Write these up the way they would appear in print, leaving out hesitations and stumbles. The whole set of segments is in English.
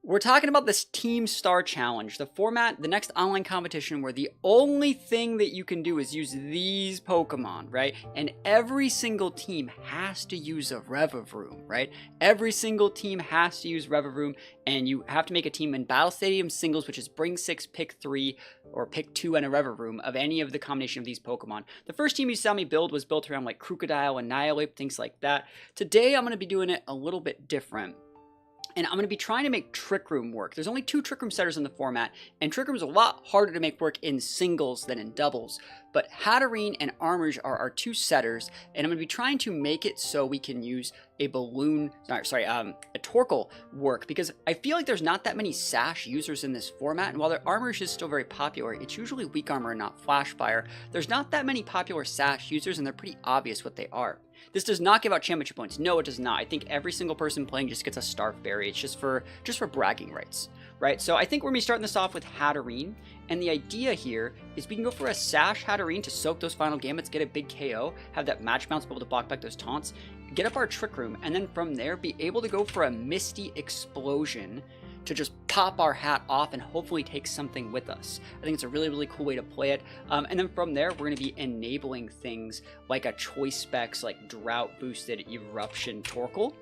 We're talking about this Team Star Challenge, the format, the next online competition where the only thing that you can do is use these Pokemon, right? And every single team has to use a Revavroom, right? Every single team has to use Revavroom, and you have to make a team in Battle Stadium singles, which is bring 6, pick 3, or pick 2 and a Revavroom of any of the combination of these Pokemon. The first team you saw me build was built around like Crocodile, Annihilate, things like that. Today I'm going to be doing it a little bit different. And I'm going to be trying to make Trick Room work. There's only 2 Trick Room setters in the format, and Trick Room is a lot harder to make work in singles than in doubles. But Hatterene and Armouge are our 2 setters, and I'm going to be trying to make it so we can use a balloon, a Torkoal work, because I feel like there's not that many Sash users in this format, and while their Armouge is still very popular, it's usually weak armor and not flash fire. There's not that many popular Sash users, and they're pretty obvious what they are. This does not give out championship points. No, it does not. I think every single person playing just gets a Starf Berry. It's just for bragging rights, right? So I think we're going to be starting this off with Hatterene, and the idea here is we can go for a Sash Hatterene to soak those final gambits, get a big KO, have that match bounce, be able to block back those taunts, get up our Trick Room, and then from there be able to go for a Misty Explosion to just pop our hat off and hopefully take something with us. I think it's a really, really cool way to play it. And then from there, we're going to be enabling things like a Choice Specs, like Drought Boosted Eruption Torkoal.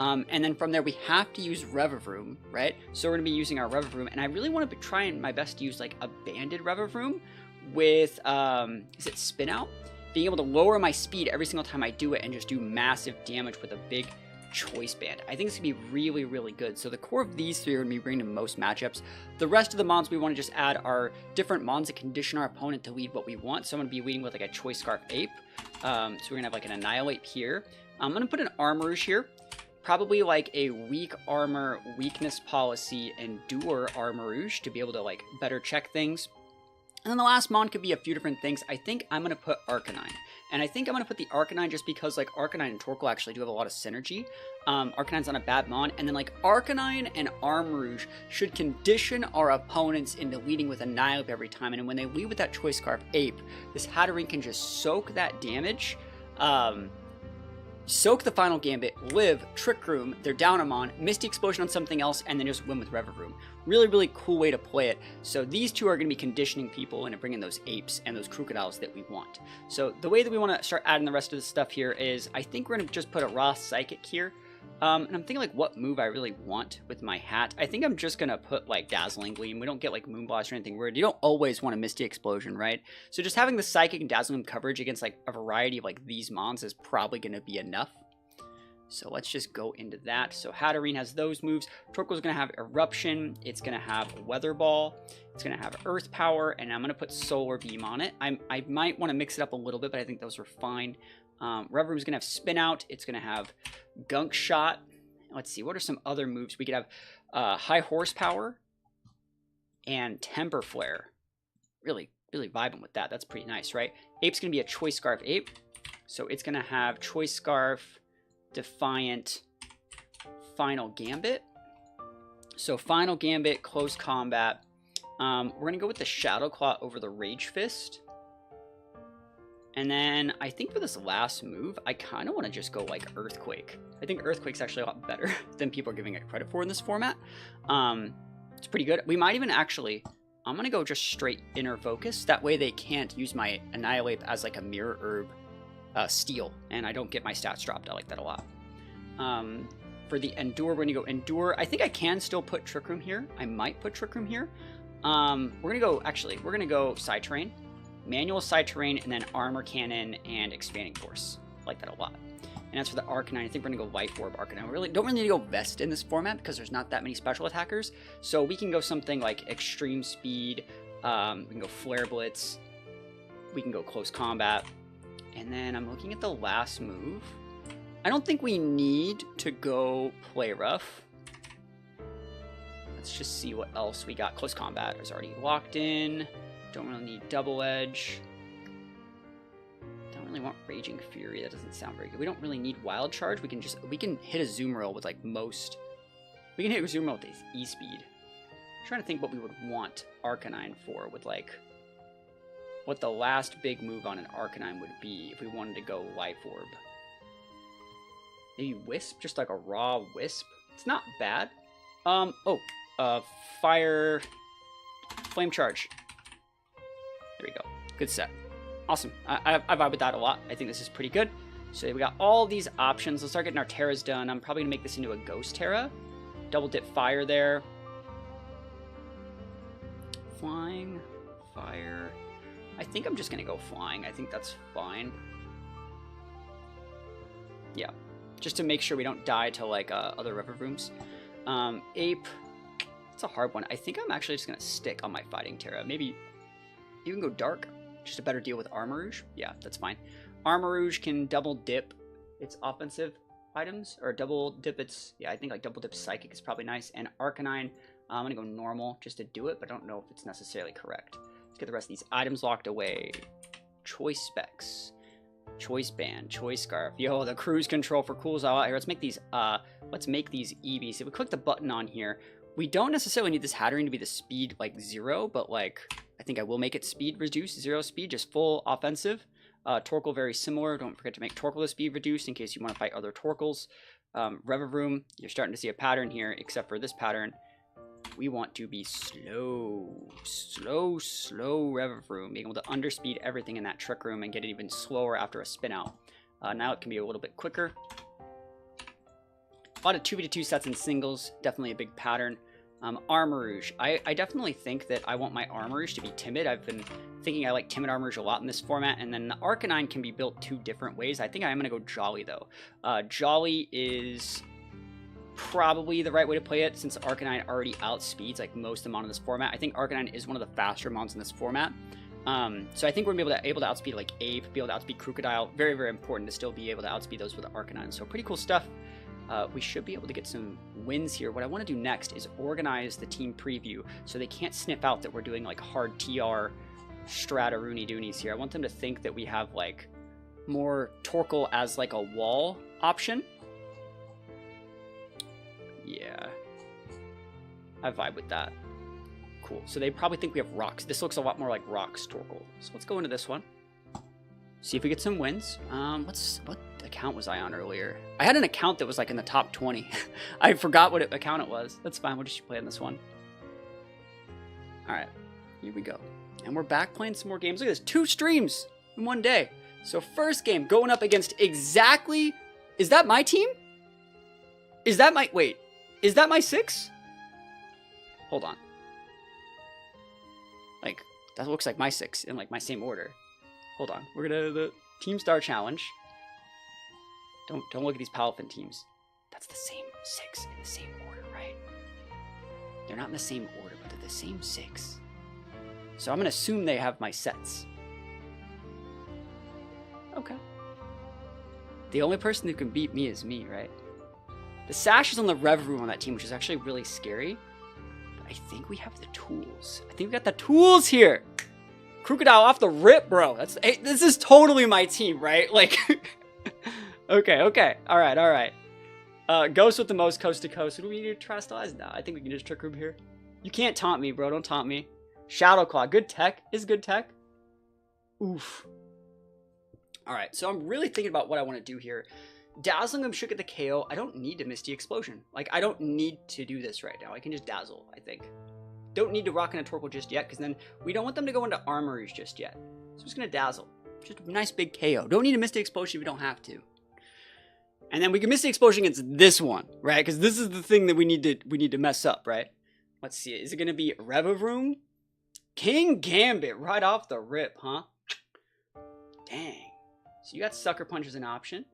And then from there, we have to use Revavroom, right? So we're going to be using our Revavroom, and I really want to be trying my best to use like a banded Revavroom with, is it Spin Out? Being able to lower my speed every single time I do it and just do massive damage with a big Choice Band. I think it's going to be really, really good. So the core of these 3 are going to be bringing to most matchups. The rest of the mons we want to just add are different mons that condition our opponent to lead what we want. So I'm going to be leading with like a Choice Scarf Ape. So we're going to have like an Annihilate here. I'm going to put an Armouge here. Probably like a weak armor, weakness policy, Endure Armouge to be able to like better check things. And then the last mon could be a few different things. I think I'm going to put Arcanine. And I think I'm going to put the Arcanine just because like Arcanine and Torkoal actually do have a lot of synergy. Arcanine's not a bad mon. And then like Arcanine and Armouge should condition our opponents into leading with Annihilate every time. And when they lead with that Choice Scarf Ape, this Hatterene can just soak that damage. Soak the final gambit, live, Trick Room, they're down a mon, Misty Explosion on something else, and then just win with Revavroom. Really, really cool way to play it. So these 2 are going to be conditioning people into bringing those apes and those crocodiles that we want. So the way that we want to start adding the rest of the stuff here is, I think we're going to just put a raw Psychic here. And I'm thinking like what move I really want with my hat. I think I'm just going to put like Dazzling Gleam. We don't get like Moonblast or anything weird. You don't always want a Misty Explosion, right? So just having the Psychic and Dazzling Gleam coverage against like a variety of like these mons is probably going to be enough. So let's just go into that. So Hatterene has those moves. Torkoal's going to have Eruption. It's going to have Weather Ball. It's going to have Earth Power. And I'm going to put Solar Beam on it. I might want to mix it up a little bit, but I think those are fine. Revavroom's going to have Spin Out. It's going to have Gunk Shot. Let's see, what are some other moves? We could have High Horsepower and Temper Flare. Really, really vibing with that. That's pretty nice, right? Ape's going to be a Choice Scarf Ape. So it's going to have Choice Scarf, Defiant, Final Gambit. So Final Gambit, Close Combat. We're going to go with the Shadow Claw over the Rage Fist. And then I think for this last move, I kind of want to just go like Earthquake. I think Earthquake's actually a lot better than people are giving it credit for in this format. It's pretty good. We might even actually, I'm going to go just straight Inner Focus. That way they can't use my Annihilate as like a Mirror Herb Steal. And I don't get my stats dropped. I like that a lot. For the Endure, we're going to go Endure. I think I can still put Trick Room here. I might put Trick Room here. We're going to go, actually, we're going to go Side Terrain. Manual Side Terrain, and then Armor Cannon and Expanding Force. I like that a lot. And as for the Arcanine, I think we're going to go Life Orb Arcanine. We don't really need to go Vest in this format because there's not that many special attackers. So we can go something like Extreme Speed. We can go Flare Blitz. We can go Close Combat. And then I'm looking at the last move. I don't think we need to go Play Rough. Let's just see what else we got. Close Combat is already locked in. Don't really need Double Edge. Don't really want Raging Fury. That doesn't sound very good. We don't really need Wild Charge. We can hit a Azumarill with like most. We can hit a Azumarill with E-Speed. I'm trying to think what we would want Arcanine for with like what the last big move on an Arcanine would be if we wanted to go Life Orb. Maybe Wisp, just like a raw Wisp. It's not bad. Fire, flame charge. There we go. Good set. Awesome. I vibe with that a lot. I think this is pretty good. So we got all these options. Let's start getting our Terras done. I'm probably gonna make this into a Ghost Terra. Double dip fire there. Flying, fire. I think I'm just gonna go flying. I think that's fine. Yeah, just to make sure we don't die to like other Revavrooms. Ape. It's a hard one. I think I'm actually just gonna stick on my Fighting Terra. Maybe even go dark. Just a better deal with Armarouge. Yeah, that's fine. Armarouge can double dip its offensive items, or double dip its, yeah, I think like double dip Psychic is probably nice. And Arcanine, I'm gonna go normal just to do it, but I don't know if it's necessarily correct. Let's get the rest of these items locked away. Choice Specs, Choice Band, Choice Scarf. Yo, the cruise control for cools out here. Let's make these EVs. If we click the button on here, we don't necessarily need this Hatterene to be the speed like 0, but like I think I will make it speed reduced, 0 speed, just full offensive. Torkoal very similar. Don't forget to make Torkoal the speed reduced in case you want to fight other Torkoals. Revavroom, you're starting to see a pattern here, except for this pattern. We want to be slow Revavroom, being able to underspeed everything in that Trick Room and get it even slower after a spin out. Now it can be a little bit quicker. A lot of 2v2 sets and singles, definitely a big pattern. Armarouge. I definitely think that I want my Armarouge to be timid. I've been thinking I like timid Armarouge a lot in this format, and then the Arcanine can be built 2 different ways. I think I am going to go Jolly, though. Jolly is probably the right way to play it, since Arcanine already outspeeds like most of the mon in this format. I think Arcanine is one of the faster mons in this format. So I think we're going to be able to outspeed like Ape, be able to outspeed Crocodile. Very, very important to still be able to outspeed those with Arcanine. So pretty cool stuff. We should be able to get some wins here. What I want to do next is organize the team preview so they can't sniff out that we're doing like hard TR strata Rooney Doonies here. I want them to think that we have like more Torkoal as like a wall option. Yeah, I vibe with that. Cool. So they probably think we have rocks. This looks a lot more like rocks Torkoal. So let's go into this one. See if we get some wins. What account was I on earlier? I had an account that was like in the top 20. I forgot what account it was. That's fine. We'll just play on this one. All right, here we go. And we're back playing some more games. Look at this, 2 streams in one day. So first game going up against exactly, is that my team? Is that my, wait, is that my 6? Hold on. Like, that looks like my 6 in like my same order. Hold on, we're gonna the Team Star Challenge. Don't look at these Palafin teams. That's the same 6 in the same order, right? They're not in the same order, but they're the same 6. So I'm gonna assume they have my sets. Okay. The only person who can beat me is me, right? The Sash is on the Revavroom on that team, which is actually really scary. But I think we have the tools. I think we got the tools here. Crocodile off the rip, bro. Hey, this is totally my team, right? Like, okay. All right. Ghost with the most coast to coast. Do we need to Trastalize? No, I think we can just Trick Room here. You can't taunt me, bro. Don't taunt me. Shadow Claw. Good tech. Is good tech. Oof. All right, so I'm really thinking about what I want to do here. Dazzling him should get the KO. I don't need to Misty Explosion. Like, I don't need to do this right now. I can just Dazzle, I think. Don't need to rock in a Torkoal just yet, because then we don't want them to go into Armories just yet. So I'm just going to Dazzle. Just a nice big KO. Don't need a Misty Explosion if we don't have to. And then we can Misty Explosion against this one, right? Because this is the thing that we need to mess up, right? Let's see. Is it going to be Revavroom? King Gambit right off the rip, huh? Dang. So you got Sucker Punch as an option.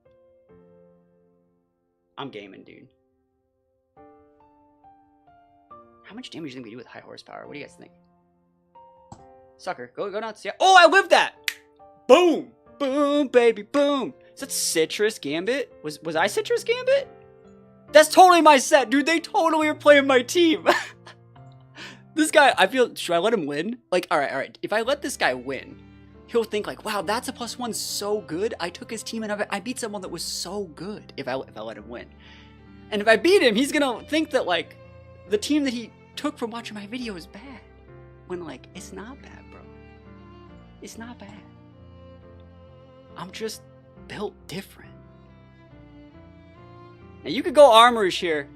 I'm gaming, dude. How much damage do you think we do with high horsepower? What do you guys think? Sucker, go nuts. Yeah. Oh, I lived that! Boom! Boom, baby, boom! Is that Citrus Gambit? Was I Citrus Gambit? That's totally my set, dude. They totally are playing my team. This guy, I feel, should I let him win? Like, all right. If I let this guy win, he'll think like, wow, that's a +1 so good. I took his team and I beat someone that was so good if I let him win. And if I beat him, he's gonna think that like the team that he took from watching my video is bad. When like, it's not bad, bro. It's not bad. I'm just built different. Now you could go Armorish here.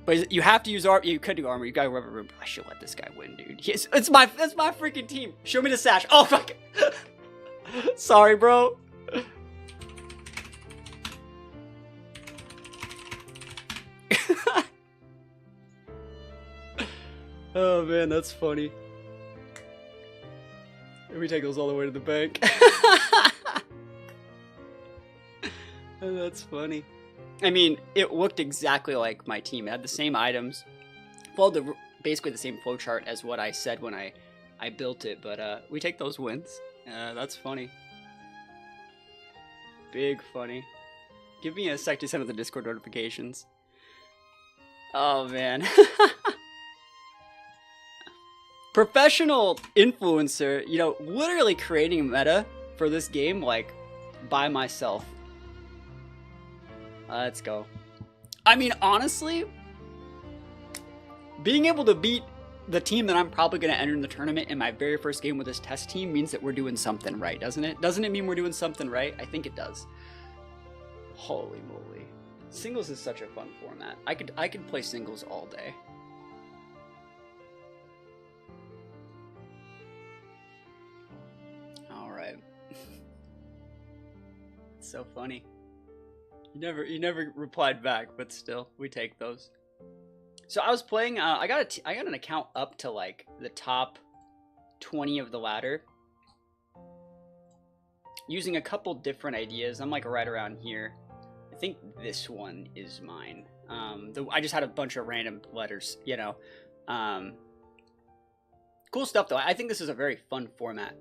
But you have to use armor. You could do armor. You got Revavroom. I should let this guy win, dude. It's my freaking team. Show me the sash. Oh fuck. Sorry, bro. Oh man, that's funny. We take those all the way to the bank. That's funny. I mean, it looked exactly like my team. It had the same items. Followed basically the same flowchart as what I said when I built it. But we take those wins. That's funny. Big funny. Give me a sec to send out the Discord notifications. Oh, man. Professional influencer, you know, literally creating a meta for this game, like, by myself. Let's go. I mean, honestly, being able to beat the team that I'm probably going to enter in the tournament in my very first game with this test team means that we're doing something right, doesn't it? Doesn't it mean we're doing something right? I think it does. Holy moly. Singles is such a fun format. I could play singles all day. Alright. So funny. You never replied back, but still, we take those. So I was playing, I got an account up to like the top 20 of the ladder. Using a couple different ideas. I'm like right around here. I think this one is mine. I just had a bunch of random letters, you know. Cool stuff though. I think this is a very fun format.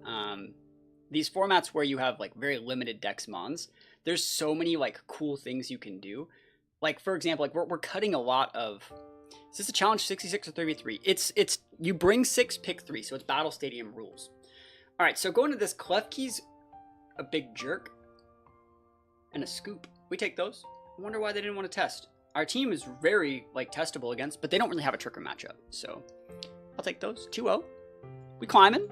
These formats where you have like very limited dex mons, there's so many like cool things you can do. Like for example, like we're cutting a lot of. Is this a challenge 66 or 33? It's you bring 6, pick 3, so it's Battle Stadium rules. All right, so going to this, Klefki's a big jerk and a scoop. We take those. I wonder why they didn't want to test. Our team is very like testable against, but they don't really have a tricker matchup. So I'll take those. 2-0. We climbing.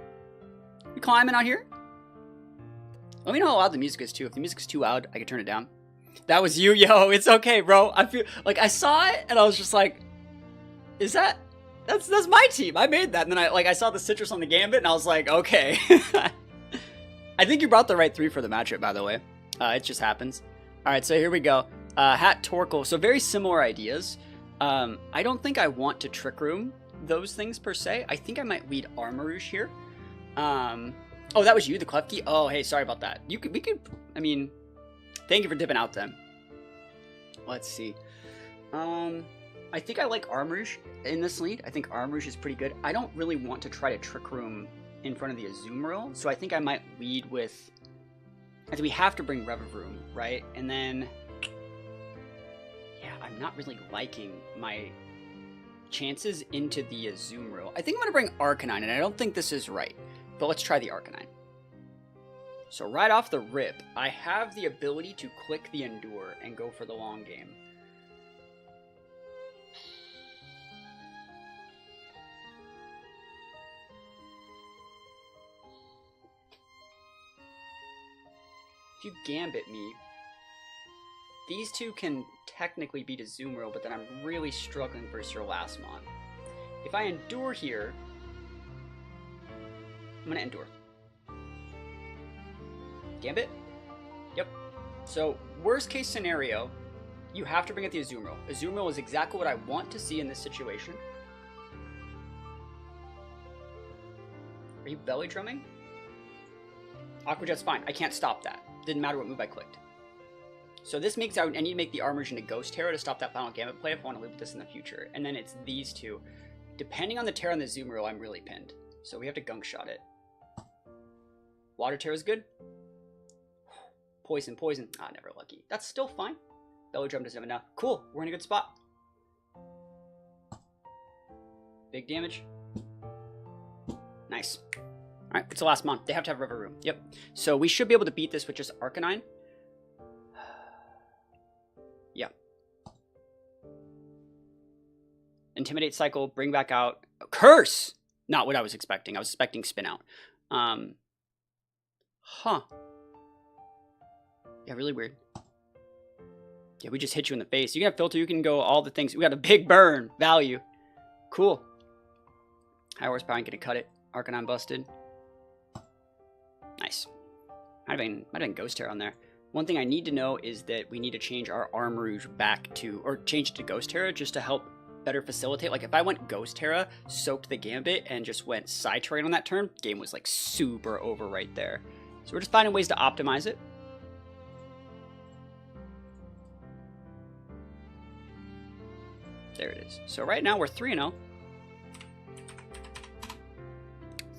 We climbing out here. Let me know how loud the music is too. If the music's too loud, I can turn it down. That was you, yo. It's okay, bro. I feel like I saw it and I was just like, is that's my team. I made that. And then I saw the citrus on the gambit and I was like, okay. I think you brought the right 3 for the matchup, by the way. It just happens. All right, so here we go. Hat Torkoal. So very similar ideas. I don't think I want to Trick Room those things per se. I think I might lead Armarouge here. Oh, that was you, the Klefki? Oh, hey, sorry about that. We could, I mean, thank you for dipping out then. Let's see. I think I like Armarouge in this lead. I think Armarouge is pretty good. I don't really want to try to Trick Room in front of the Azumarill, so I think I might lead with... I think we have to bring Revavroom, right? And then... Yeah, I'm not really liking my chances into the Azumarill. I think I'm going to bring Arcanine, and I don't think this is right. But let's try the Arcanine. So right off the rip, I have the ability to click the Endure and go for the long game. If you Gambit me, these two can technically beat a Azumarill, but then I'm really struggling versus your last mon. If I Endure here, I'm gonna Endure. Gambit? Yep. So, worst case scenario, you have to bring out the Azumarill. Azumarill is exactly what I want to see in this situation. Are you belly drumming? Aqua Jet's fine. I can't stop that. Didn't matter what move I clicked. So this makes I need to make the Armarouge into Ghost Terra to stop that final Gambit play if I want to live with this in the future. And then it's these two. Depending on the Terra and the Azumarill, I'm really pinned. So we have to Gunk Shot it. Water Terra is good. Poison, poison. Ah, never lucky. That's still fine. Belly Drum doesn't have enough. Cool, we're in a good spot. Big damage. Nice. Alright, it's the last mon. They have to have Revavroom. Yep. So we should be able to beat this with just Arcanine. Yeah. Intimidate Cycle, bring back out. Curse! Not what I was expecting. I was expecting Spin Out. Huh. Yeah, really weird. Yeah, we just hit you in the face. You can have filter, you can go all the things. We got a big burn value. Cool. High horsepower ain't gonna cut it. Arcanine busted. Nice. Might have been Ghost Terra on there. One thing I need to know is that we need to change our Armarouge back to, or change it to Ghost Terra just to help better facilitate. Like if I went Ghost Terra, soaked the Gambit, and just went side terrain on that turn, game was like super over right there. So we're just finding ways to optimize it. There it is. So right now we're 3-0.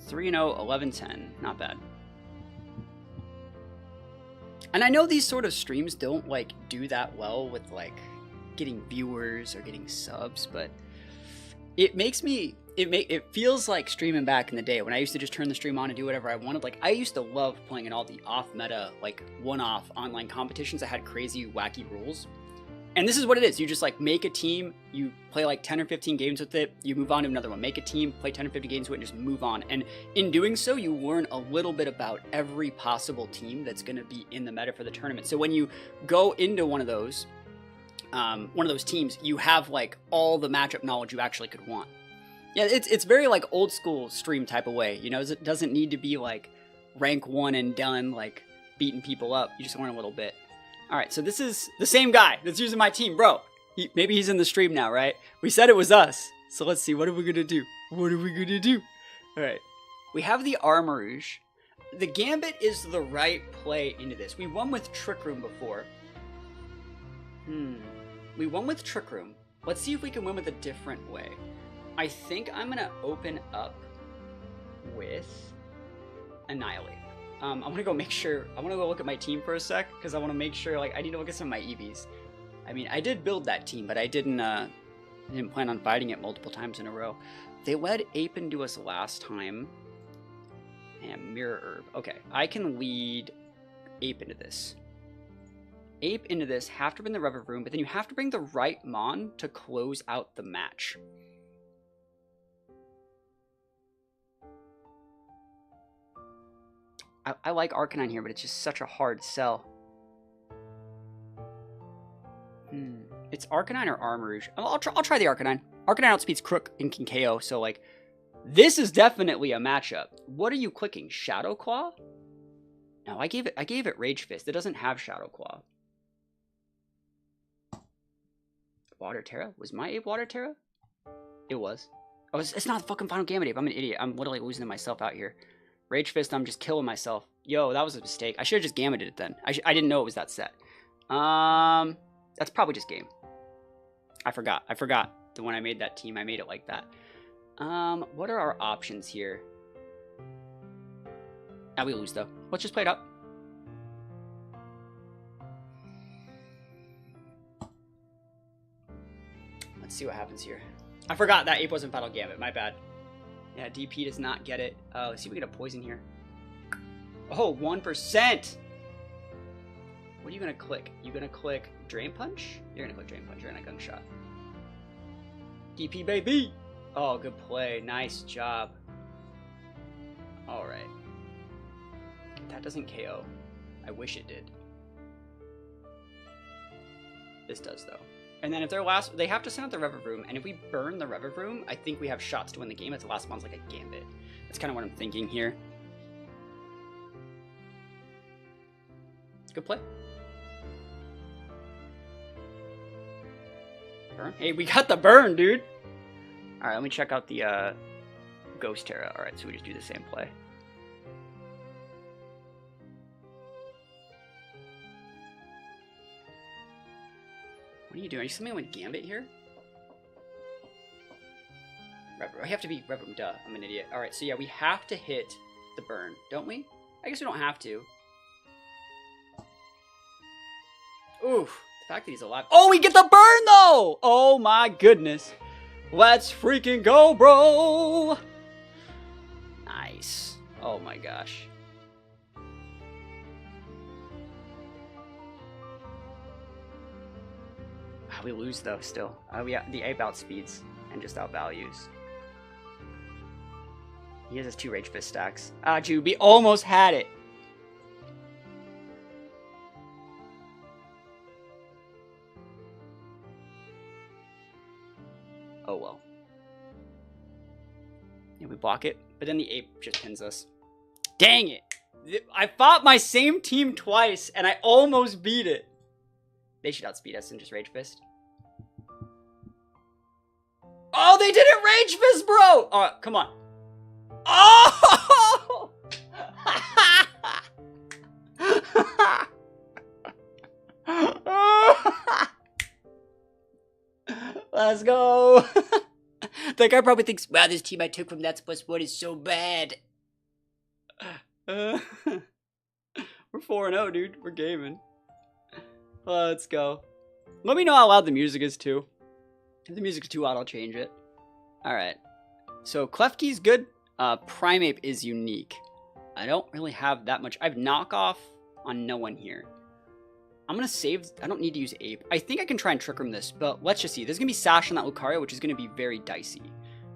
3-0, 11-10. Not bad. And I know these sort of streams don't like do that well with like getting viewers or getting subs, but it makes me it feels like streaming back in the day when I used to just turn the stream on and do whatever I wanted. Like I used to love playing in all the off meta, like one-off online competitions that had crazy wacky rules. And this is what it is. You just like make a team, you play like 10 or 15 games with it, you move on to another one. Make a team, play 10 or 50 games with it, and just move on. And in doing so, you learn a little bit about every possible team that's going to be in the meta for the tournament. So when you go into one of those teams, you have like all the matchup knowledge you actually could want. Yeah, it's very like old school stream type of way. You know, it doesn't need to be like rank 1 and done, like beating people up. You just learn a little bit. All right, so this is the same guy that's using my team, bro. Maybe he's in the stream now, right? We said it was us. So let's see, what are we gonna do? What are we gonna do? All right, we have the Armarouge. The Gambit is the right play into this. We won with Trick Room before. We won with Trick Room. Let's see if we can win with a different way. I think I'm gonna open up with Annihilate. I want to go make sure, I want to go look at my team for a sec, because I want to make sure, like, I need to look at some of my EVs. I mean, I did build that team, but I didn't plan on fighting it multiple times in a row. They led Ape into us last time. And Mirror Herb. Okay, I can lead Ape into this. Ape into this, have to bring the Revavroom, but then you have to bring the right Mon to close out the match. I like Arcanine here, but it's just such a hard sell. It's Arcanine or Armarouge. I'll try the Arcanine. Arcanine outspeeds Crook and can KO, so like, this is definitely a matchup. What are you clicking? Shadow Claw? No, I gave it Rage Fist. It doesn't have Shadow Claw. Water Terra? Was my Ape Water Terra? It was. Oh, it's not the fucking Final Gambit Ape. I'm an idiot. I'm literally losing myself out here. Rage Fist, I'm just killing myself. Yo, that was a mistake. I should have just gambited it then. I didn't know it was that set. That's probably just game. I forgot that when I made that team, I made it like that. What are our options here? Now we lose, though. Let's just play it up. Let's see what happens here. I forgot that Ape wasn't Final Gambit. My bad. Yeah, DP does not get it. Let's see if we get a poison here. Oh, 1%! What are you gonna click? You gonna click Drain Punch? You're gonna click Drain Punch. You're gonna Gunshot. DP, baby! Oh, good play. Nice job. Alright. That doesn't KO. I wish it did. This does, though. And then if they're last, they have to send out the Revavroom, and if we burn the Revavroom, I think we have shots to win the game if the last one's like a Gambit. That's kind of what I'm thinking here. Good play. Burn. Hey, we got the burn, dude! Alright, let me check out the Ghost Terra. Alright, so we just do the same play. What are you doing? Are you swimming with Gambit here? I have to be Revavroom, duh. I'm an idiot. Alright, so yeah, we have to hit the burn, don't we? I guess we don't have to. Oof. The fact that he's alive. Oh, we get the burn, though! Oh, my goodness. Let's freaking go, bro! Nice. Oh, my gosh. We lose, though, still. The Ape outspeeds and just outvalues. He has his 2 Rage Fist stacks. Ah, Juby almost had it. Yeah, we block it, but then the ape just pins us. Dang it! I fought my same team twice, and I almost beat it. They should outspeed us and just Rage Fist. Oh, they didn't Rage Fist, bro! Alright, come on. Oh! Let's go. That guy probably thinks, wow, this team I took from THATSaplusONE is so bad. We're 4-0, dude. We're gaming. Let's go. Let me know how loud the music is, too. If the music's too loud, I'll change it. Alright. So, Klefki's good. Primeape is unique. I don't really have that much. I have knockoff on no one here. I'm going to save. I don't need to use Ape. I think I can try and Trick Room this, but let's just see. There's going to be Sash on that Lucario, which is going to be very dicey.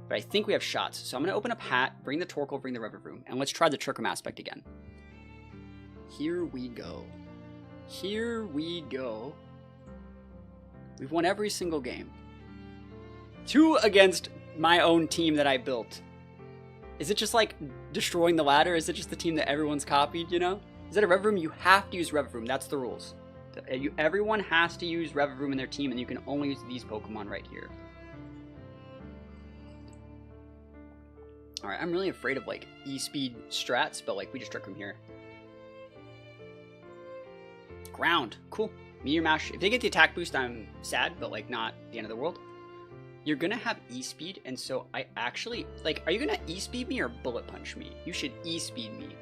But I think we have shots. So I'm going to open up Hat, bring the Torkoal, bring the Revavroom, and let's try the Trick Room aspect again. Here we go. Here we go. We've won every single game. 2 against my own team that I built. Is it just like destroying the ladder? Is it just the team that everyone's copied, you know? Is that a Revavroom? You have to use Revavroom. That's the rules. Everyone has to use Revavroom in their team, and you can only use these Pokemon right here. Alright, I'm really afraid of, like, E-Speed strats, but, like, we just Trick Room here. Ground. Cool. Meteor Mash. If they get the attack boost, I'm sad, but, like, not the end of the world. You're gonna have E-Speed, and so I actually... Like, are you gonna E-Speed me or Bullet Punch me? You should E-Speed me.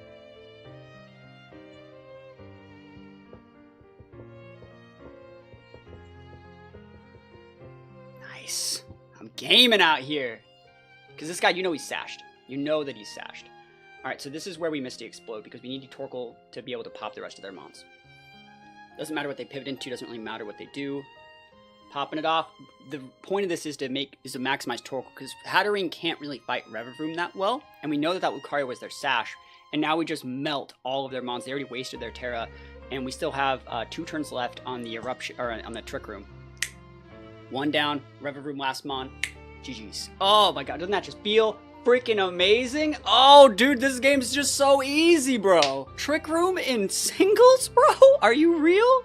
Nice. I'm gaming out here. Because this guy, you know he's sashed. You know that he's sashed. Alright, so this is where we Misty Explode, because we need Torkoal to be able to pop the rest of their mons. Doesn't matter what they pivot into, doesn't really matter what they do. Popping it off. The point of this is to maximize Torkoal, because Hatterene can't really fight Revavroom that well, and we know that that Lucario was their sash, and now we just melt all of their mons. They already wasted their Terra, and we still have 2 turns left on the eruption, or on the Trick Room. 1 down, Revavroom last mon. GG's. Oh my god, doesn't that just feel freaking amazing? Oh, dude, this game's just so easy, bro. Trick Room in singles, bro? Are you real?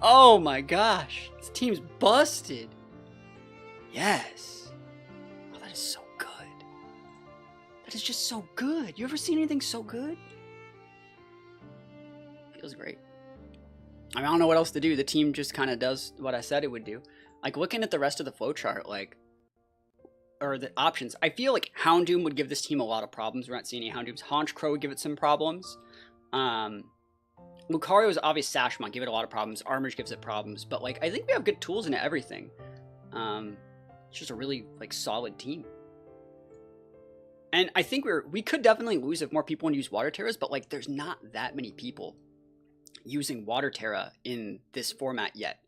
Oh my gosh. This team's busted. Yes. Oh, that is so good. That is just so good. You ever seen anything so good? Feels great. I mean, I don't know what else to do. The team just kind of does what I said it would do. Like, looking at the rest of the flowchart, like, or the options, I feel like Houndoom would give this team a lot of problems. We're not seeing any Houndooms. Honchkrow would give it some problems. Lucario's obvious Sashmon give it a lot of problems. Armorage gives it problems. But, like, I think we have good tools in everything. It's just a really, like, solid team. And I think we could definitely lose if more people want to use Water Terras, but, like, there's not that many people using Water Terra in this format yet.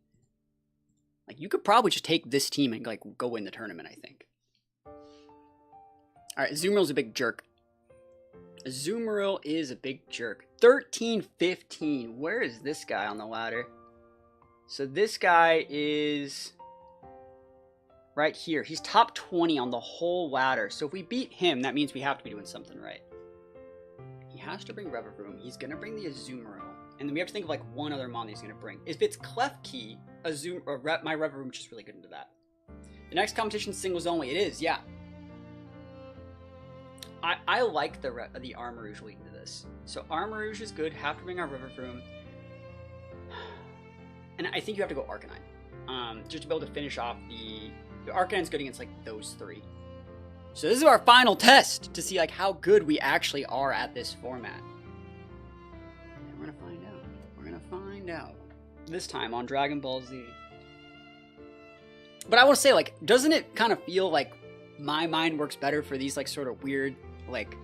Like, you could probably just take this team and, like, go win the tournament, I think. Alright, Azumarill's a big jerk. Azumarill is a big jerk. 13-15. Where is this guy on the ladder? So this guy is right here. He's top 20 on the whole ladder. So if we beat him, that means we have to be doing something right. He has to bring Revavroom. He's going to bring the Azumarill. And then we have to think of, like, one other mon that he's going to bring. If it's Klefki, my Revavroom is just really good into that. The next competition, singles only. It is, yeah. I like the Armarouge lead into this. So Armarouge is good. Have to bring our Revavroom. And I think you have to go Arcanine. Just to be able to finish off the Arcanine's good against, like, those 3. So this is our final test to see, like, how good we actually are at this format. And we're gonna find out. We're gonna find out. This time on Dragon Ball Z. But I want to say, like, doesn't it kind of feel like my mind works better for these, like, sort of weird, like,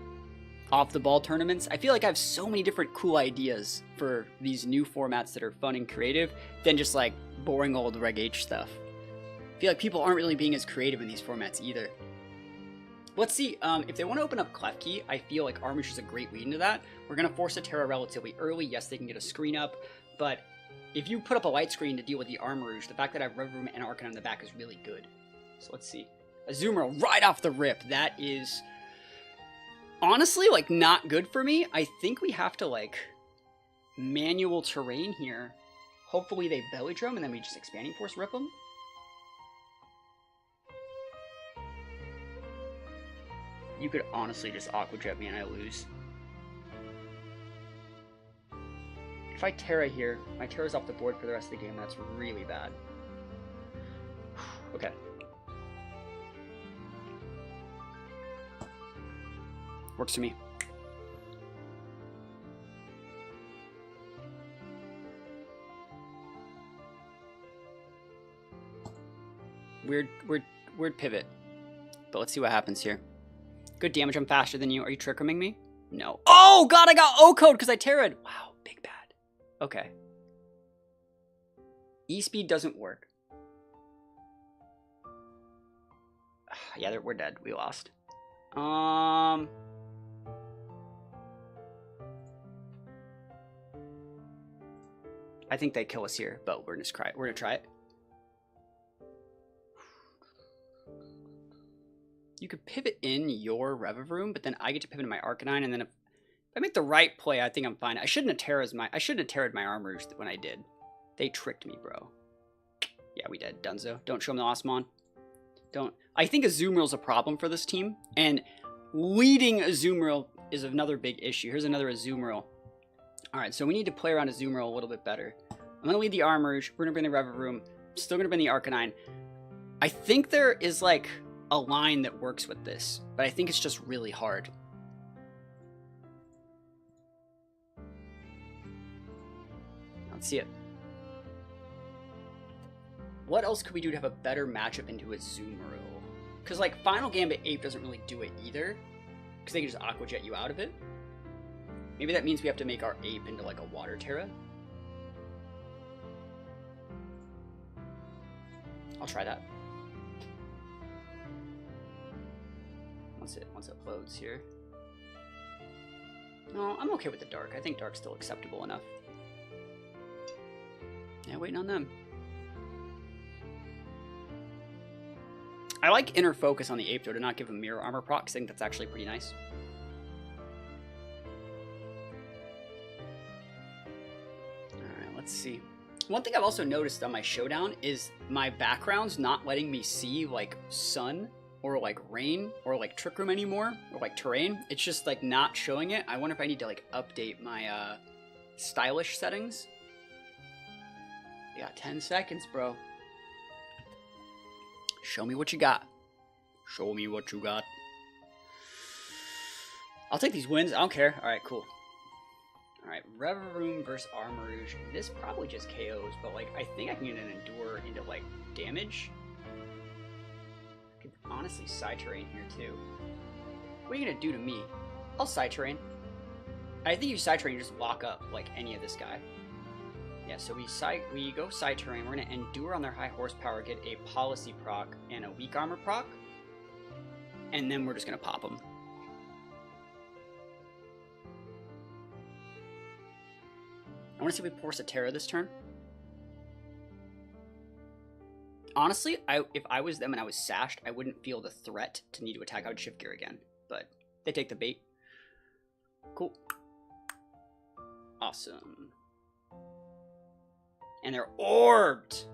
off-the-ball tournaments? I feel like I have so many different cool ideas for these new formats that are fun and creative than just, like, boring old Reg H stuff. I feel like people aren't really being as creative in these formats either. Let's see, if they want to open up Klefki, I feel like Armarouge is a great lead into that. We're going to force a Terra relatively early. Yes, they can get a screen up, but if you put up a light screen to deal with the Armarouge, the fact that I have Revavroom and Arcanine in the back is really good. So let's see. Azumarill right off the rip. That is honestly, like, not good for me. I think we have to, like, manual terrain here. Hopefully they belly drum and then we just expanding force rip them. You could honestly just Aqua Jet me and I lose. If I Terra here, my Terra's off the board for the rest of the game. That's really bad. Okay. Works for me. Weird pivot. But let's see what happens here. Good damage, I'm faster than you. Are you trick rooming me? No. Oh god, I got O-code because I Terra'd. Wow, big bad. Okay. E-speed doesn't work. Yeah, we're dead. We lost. I think they kill us here, but we're gonna try it. You could pivot in your Revavroom, but then I get to pivot in my Arcanine, and then if I make the right play, I think I'm fine. I shouldn't have Terra'd my Armor when I did. They tricked me, bro. Yeah, we did. Dunzo. Don't show him the Osmon. Don't. I think Azumarill's a problem for this team, and leading Azumarill is another big issue. Here's another Azumarill. Alright, so we need to play around Azumarill a little bit better. I'm going to lead the Armourouge. We're going to bring the Revavroom. Still going to bring the Arcanine. I think there is, like, a line that works with this, but I think it's just really hard. Let's see it. What else could we do to have a better matchup into Azumarill? Because, like, Final Gambit Ape doesn't really do it either, because they can just Aqua Jet you out of it. Maybe that means we have to make our Ape into, like, a Water Terra. I'll try that. Once it loads here. No, I'm okay with the Dark. I think Dark's still acceptable enough. Yeah, waiting on them. I like Inner Focus on the Ape, though, to not give him Mirror Armor proc. I think that's actually pretty nice. Alright, let's see. One thing I've also noticed on my showdown is my background's not letting me see, like, sun or, like, rain or, like, Trick Room anymore, or, like, terrain. It's just, like, not showing it. I wonder if I need to, like, update my stylish settings. You got 10 seconds, bro. Show me what you got. Show me what you got. I'll take these wins. I don't care. Alright, cool. Alright, Revavroom versus Armourouge. This probably just KOs, but, like, I think I can get an Endure into, like, damage. I could honestly Side Terrain here, too. What are you gonna do to me? I'll Side Terrain. I think if you Side Terrain, you just lock up, like, any of this guy. Yeah, so we go Side Terrain. We're gonna Endure on their high horsepower, get a Policy proc and a Weak Armor proc, and then we're just gonna pop them. I want to see if we force a Terra this turn. Honestly, if I was them and I was sashed, I wouldn't feel the threat to need to attack out Shift Gear again. But they take the bait. Cool. Awesome. And they're orbed!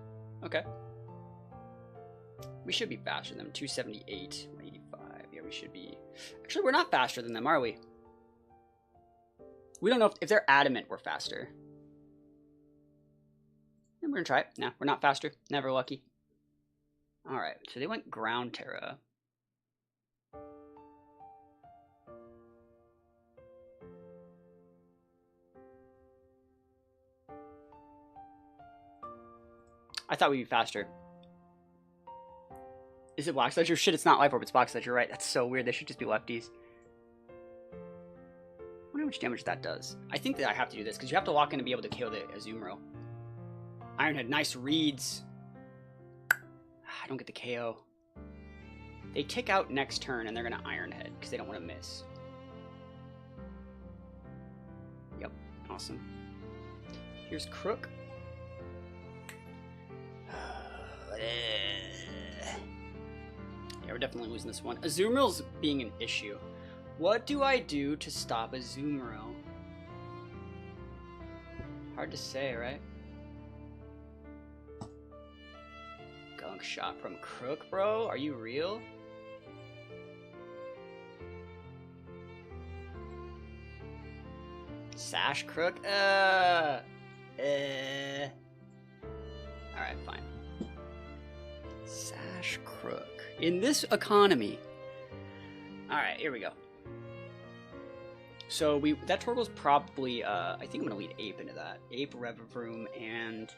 Okay. We should be faster than them. 278, 185. Yeah, we should be. Actually, we're not faster than them, are we? We don't know if they're adamant we're faster. And we're gonna try it. No, we're not faster. Never lucky. Alright, so they went Ground Terra. I thought we'd be faster. Is it Black Sledge? Shit, it's not Life Orb, it's Black Sledge. You're right. That's so weird. They should just be lefties. I wonder how much damage that does. I think that I have to do this, because you have to lock in to be able to KO the Azumarill. Ironhead, nice reads. I don't get the KO. They tick out next turn, and they're going to Ironhead, because they don't want to miss. Yep, awesome. Here's Crook. Yeah, we're definitely losing this one. Azumarill's being an issue. What do I do to stop a Azumarill? Hard to say, right? Gunk shot from Crook, bro? Are you real? Sash Crook? Alright, fine. Sash Crook. In this economy. Alright, here we go. So that Torkoal's probably, I think I'm gonna lead Ape into that. Ape, Revavroom, and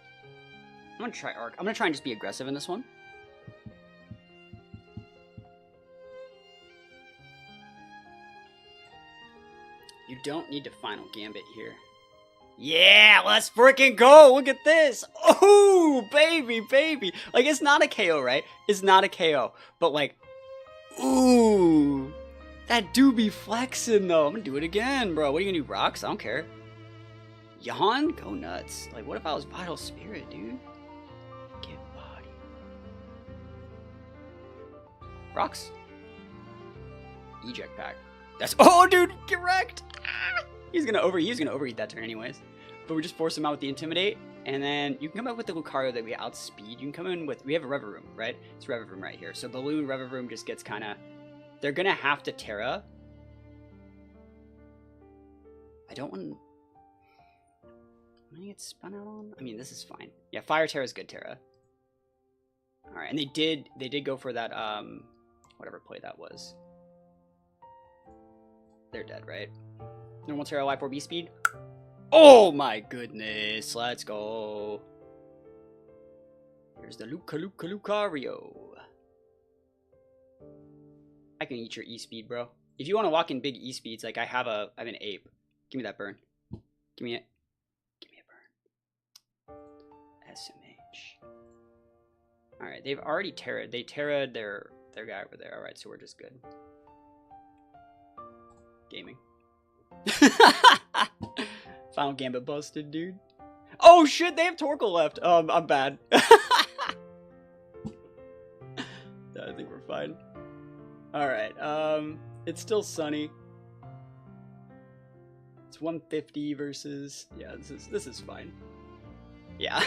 I'm gonna try Arc. I'm gonna try and just be aggressive in this one. You don't need to Final Gambit here. Yeah, let's freaking go! Look at this! Oh, baby, baby! Like, it's not a KO, right? It's not a KO. But, like, ooh! That do be flexing, though. I'm gonna do it again, bro. What are you gonna do, Rocks? I don't care. Yawn? Go nuts. Like, what if I was Vital Spirit, dude? Get body. Rocks? Eject Pack. That's— oh, dude! Get wrecked! Ah! He's gonna overeat that turn anyways. But we just force him out with the Intimidate, and then you can come up with the Lucario that we outspeed. You can come in with— we have a Revavroom, right? It's Revavroom right here. So Balloon, Revavroom just gets kind of— they're gonna have to Terra. I don't want— I'm gonna get spun out on? I mean, this is fine. Yeah, Fire Terra is good Terra. Alright, and they did go for that, whatever play that was. They're dead, right? Normal Terra, Life Orb, E-Speed. Oh my goodness, let's go. Here's the Lucario. I can eat your E-Speed, bro. If you want to walk in big E-Speeds, like I have an Ape. Give me that burn. Give me it. Give me a burn. SMH. Alright, they've already Terra'd. They Terra'd their guy over there. Alright, so we're just good. Gaming. Final Gambit busted, dude. Oh shit, they have Torkoal left. I'm bad. I think we're fine. Alright, it's still sunny. It's 150 versus— yeah, this is fine. Yeah.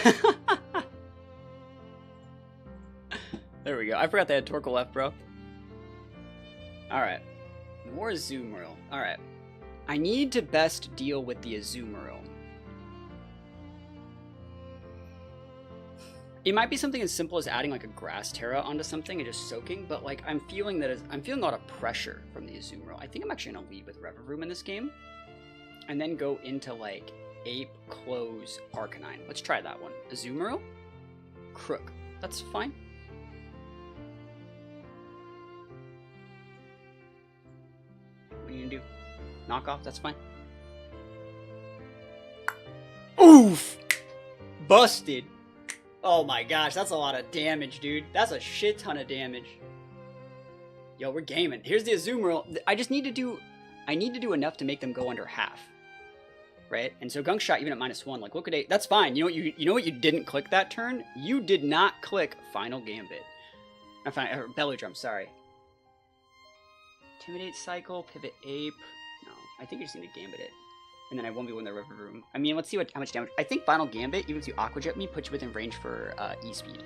There we go. I forgot they had Torkoal left, bro. Alright. More Azumarill. Alright. I need to best deal with the Azumarill. It might be something as simple as adding like a Grass Terra onto something and just soaking, but like I'm feeling a lot of pressure from the Azumarill. I think I'm actually gonna lead with Revavroom in this game, and then go into like Ape, Close, Arcanine. Let's try that one. Azumarill, Crook. That's fine. What are you gonna do? Knock off? That's fine. Oof! Busted. Oh my gosh, that's a lot of damage, dude. That's a shit ton of damage. Yo, we're gaming. Here's the Azumarill. I just need to do— I need to do enough to make them go under half. Right? And so Gunk Shot even at -1, like look at 8. That's fine. You know what you didn't click that turn? You did not click Final Gambit. Belly Drum, sorry. Intimidate Cycle, Pivot Ape. No, I think you just need to Gambit it. And then I 1v1 the Revavroom. I mean, let's see how much damage. I think Final Gambit, even if you Aqua Jet me, puts you within range for E-Speed.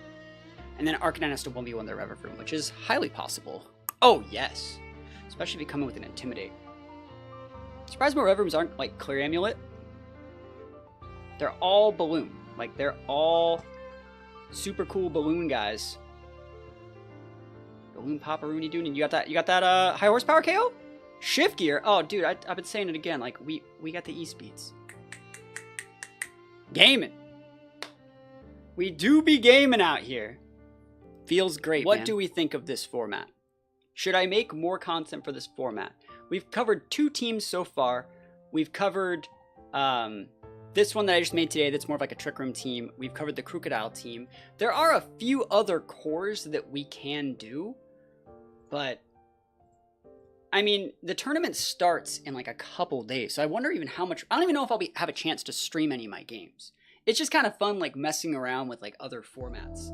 And then Arcanine has to 1v1 the Revavroom, which is highly possible. Oh, yes. Especially if you come in with an Intimidate. Surprised more Revavrooms aren't, like, Clear Amulet. They're all Balloon. Like, they're all super cool Balloon guys. Balloon Paparoony dude. And you got that high horsepower KO? Shift Gear? Oh, dude, I've been saying it again. Like, we got the E-Speeds. Gaming. We do be gaming out here. Feels great, What do we think of this format? Should I make more content for this format? We've covered 2 teams so far. We've covered this one that I just made today that's more of like a Trick Room team. We've covered the Crocodile team. There are a few other cores that we can do, but I mean, the tournament starts in like a couple days, so I wonder even how much— I don't even know if I'll have a chance to stream any of my games. It's just kind of fun, like messing around with like other formats.